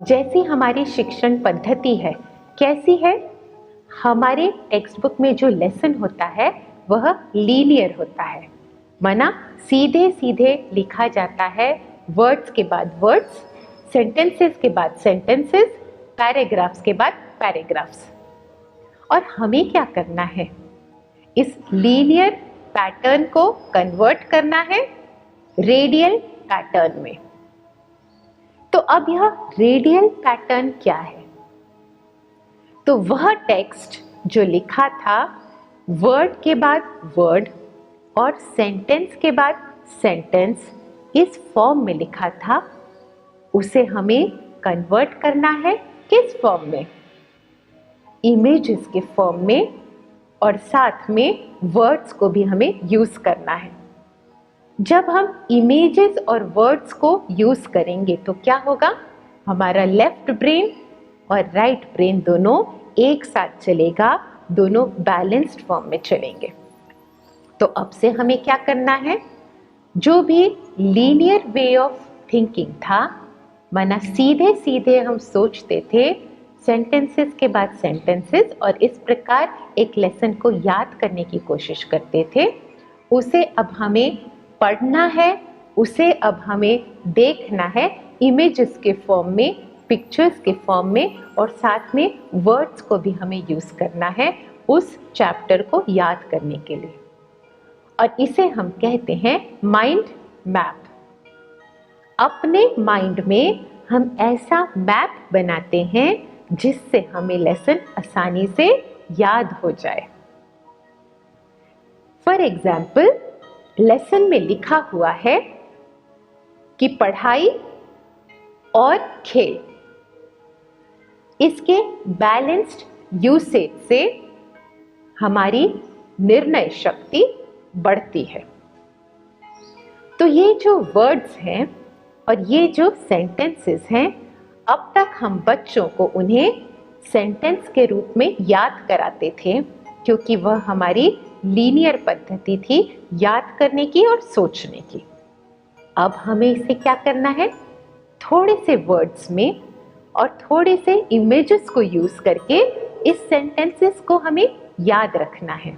जैसी हमारी शिक्षण पद्धति है, कैसी है? हमारे टेक्स्ट बुक में जो लेसन होता है वह लीनियर होता है, माना सीधे सीधे लिखा जाता है, वर्ड्स के बाद वर्ड्स, सेंटेंसेस के बाद सेंटेंसेस, पैराग्राफ्स के बाद पैराग्राफ्स। और हमें क्या करना है? इस लीनियर पैटर्न को कन्वर्ट करना है रेडियल पैटर्न में। तो अब यह रेडियल पैटर्न क्या है? तो वह टेक्स्ट जो लिखा था वर्ड के बाद वर्ड और सेंटेंस के बाद सेंटेंस इस फॉर्म में लिखा था, उसे हमें कन्वर्ट करना है किस फॉर्म में? इमेजेस के फॉर्म में, और साथ में वर्ड्स को भी हमें यूज करना है। जब हम इमेजेस और वर्ड्स को यूज करेंगे तो क्या होगा? हमारा लेफ्ट ब्रेन और राइट ब्रेन दोनों एक साथ चलेगा, दोनों बैलेंस्ड फॉर्म में चलेंगे। तो अब से हमें क्या करना है? जो भी लीनियर वे ऑफ थिंकिंग था, माना सीधे सीधे हम सोचते थे, सेंटेंसेस के बाद सेंटेंसेस, और इस प्रकार एक लेसन को याद करने की कोशिश करते थे, उसे अब हमें पढ़ना है, उसे अब हमें देखना है इमेजेस के फॉर्म में, पिक्चर्स के फॉर्म में, और साथ में वर्ड्स को भी हमें यूज करना है उस चैप्टर को याद करने के लिए। और इसे हम कहते हैं माइंड मैप। अपने माइंड में हम ऐसा मैप बनाते हैं जिससे हमें लेसन आसानी से याद हो जाए। फॉर एग्जाम्पल, लेसन में लिखा हुआ है कि पढ़ाई और खेल, इसके बैलेंस्ड यूसेज से हमारी निर्णय शक्ति बढ़ती है। तो ये जो वर्ड्स हैं और ये जो सेंटेंसेस हैं, अब तक हम बच्चों को उन्हें सेंटेंस के रूप में याद कराते थे, क्योंकि वह हमारी लीनियर पद्धति थी याद करने की और सोचने की। अब हमें इसे क्या करना है? थोड़े से वर्ड्स में और थोड़े से इमेजेस को यूज करके इस सेंटेंसेस को हमें याद रखना है।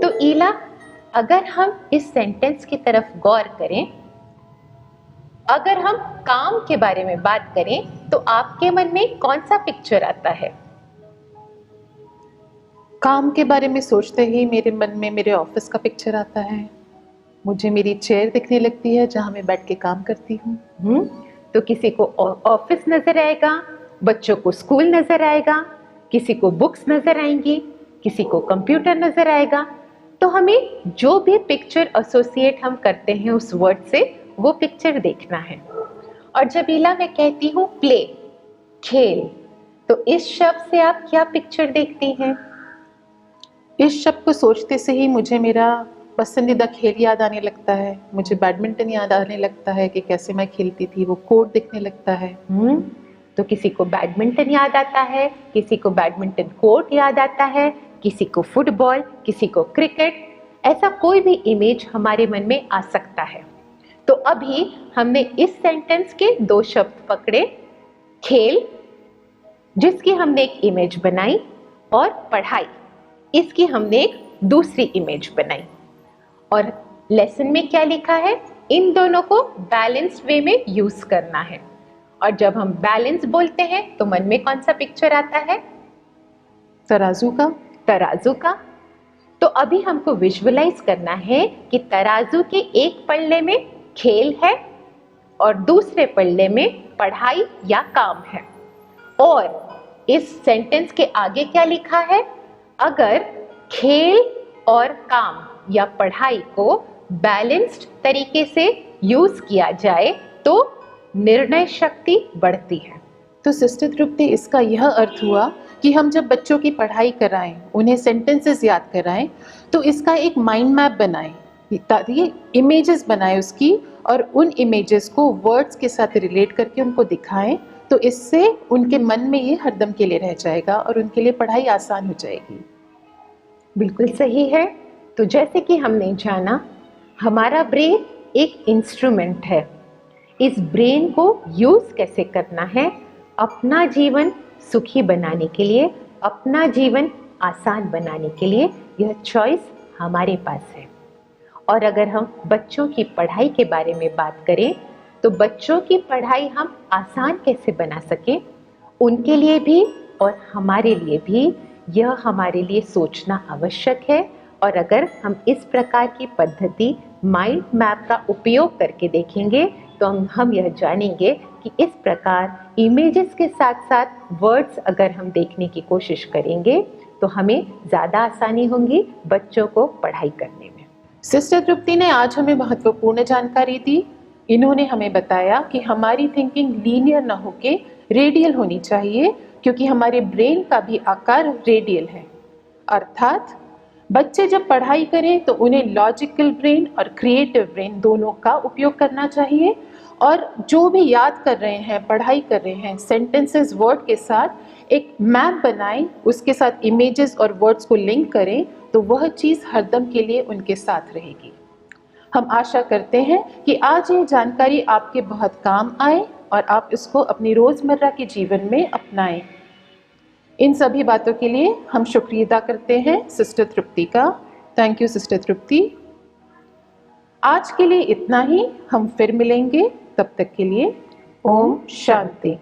तो ईला, अगर हम इस सेंटेंस की तरफ गौर करें, अगर हम काम के बारे में बात करें तो आपके मन में कौन सा पिक्चर आता है? काम के बारे में सोचते ही मेरे मन में मेरे ऑफिस का पिक्चर आता है। मुझे मेरी चेयर दिखने लगती है जहां मैं बैठ के काम करती हूँ। तो किसी को ऑफिस नजर आएगा, बच्चों को स्कूल नजर आएगा, किसी को बुक्स नजर आएंगी, किसी को कंप्यूटर नजर आएगा। तो हमें जो भी पिक्चर एसोसिएट हम करते हैं उस वर्ड से, वो पिक्चर देखना है। और जब ईला मैं कहती हूँ प्ले, खेल, तो इस शब्द से आप क्या पिक्चर देखती हैं? इस शब्द को सोचते से ही मुझे मेरा पसंदीदा खेल याद आने लगता है। मुझे बैडमिंटन याद आने लगता है कि कैसे मैं खेलती थी, वो कोर्ट दिखने लगता है। तो किसी को बैडमिंटन याद आता है, किसी को बैडमिंटन कोर्ट याद आता है, किसी को फुटबॉल, किसी को क्रिकेट। ऐसा कोई भी इमेज हमारे मन में आ सकता है। तो अभी हमने इस सेंटेंस के दो शब्द पकड़े, खेल, जिसकी हमने एक इमेज बनाई, और पढ़ाई, इसकी हमने एक दूसरी इमेज बनाई। और लेसन में क्या लिखा है? इन दोनों को बैलेंस वे में यूज करना है। और जब हम बैलेंस बोलते हैं तो मन में कौन सा पिक्चर आता है? तराजू का। तराजू का। तो अभी हमको विजुअलाइज करना है कि तराजू के एक पल्ले में खेल है और दूसरे पल्ले में पढ़ाई या काम है। और इस सेंटेंस के आगे क्या लिखा है? अगर खेल और काम या पढ़ाई को बैलेंस्ड तरीके से यूज किया जाए तो निर्णय शक्ति बढ़ती है। तो सिस्टर तृप्ति, इसका यह अर्थ हुआ कि हम जब बच्चों की पढ़ाई कराएं, उन्हें सेंटेंसेस याद कराएं, तो इसका एक माइंड मैप बनाएं, ताकि इमेजेस बनाएं उसकी, और उन इमेजेस को वर्ड्स के साथ रिलेट करके उनको दिखाएं। तो इससे उनके मन में ये हरदम के लिए रह जाएगा और उनके लिए पढ़ाई आसान हो जाएगी। बिल्कुल सही है। तो जैसे कि हमने जाना, हमारा ब्रेन एक इंस्ट्रूमेंट है। इस ब्रेन को यूज कैसे करना है अपना जीवन सुखी बनाने के लिए, अपना जीवन आसान बनाने के लिए, यह चॉइस हमारे पास है। और अगर हम बच्चों की पढ़ाई के बारे में बात करें तो बच्चों की पढ़ाई हम आसान कैसे बना सकें, उनके लिए भी और हमारे लिए भी यह हमारे लिए सोचना आवश्यक है। और अगर हम इस प्रकार की पद्धति माइंड मैप का उपयोग करके देखेंगे तो हम यह जानेंगे कि इस प्रकार इमेजेस के साथ साथ वर्ड्स अगर हम देखने की कोशिश करेंगे तो हमें ज़्यादा आसानी होगी बच्चों को पढ़ाई करने में। सिस्टर तृप्ति ने आज हमें महत्वपूर्ण जानकारी दी। इन्होंने हमें बताया कि हमारी थिंकिंग लीनियर ना होके रेडियल होनी चाहिए, क्योंकि हमारे ब्रेन का भी आकार रेडियल है। अर्थात बच्चे जब पढ़ाई करें तो उन्हें लॉजिकल ब्रेन और क्रिएटिव ब्रेन दोनों का उपयोग करना चाहिए, और जो भी याद कर रहे हैं, पढ़ाई कर रहे हैं, सेंटेंसेस वर्ड के साथ एक मैप बनाएं, उसके साथ इमेजेस और वर्ड्स को लिंक करें, तो वह चीज़ हरदम के लिए उनके साथ रहेगी। हम आशा करते हैं कि आज ये जानकारी आपके बहुत काम आए और आप इसको अपनी रोज़मर्रा के जीवन में अपनाएं। इन सभी बातों के लिए हम शुक्रिया अदा करते हैं सिस्टर तृप्ति का। थैंक यू सिस्टर तृप्ति। आज के लिए इतना ही, हम फिर मिलेंगे, तब तक के लिए ओम शांति।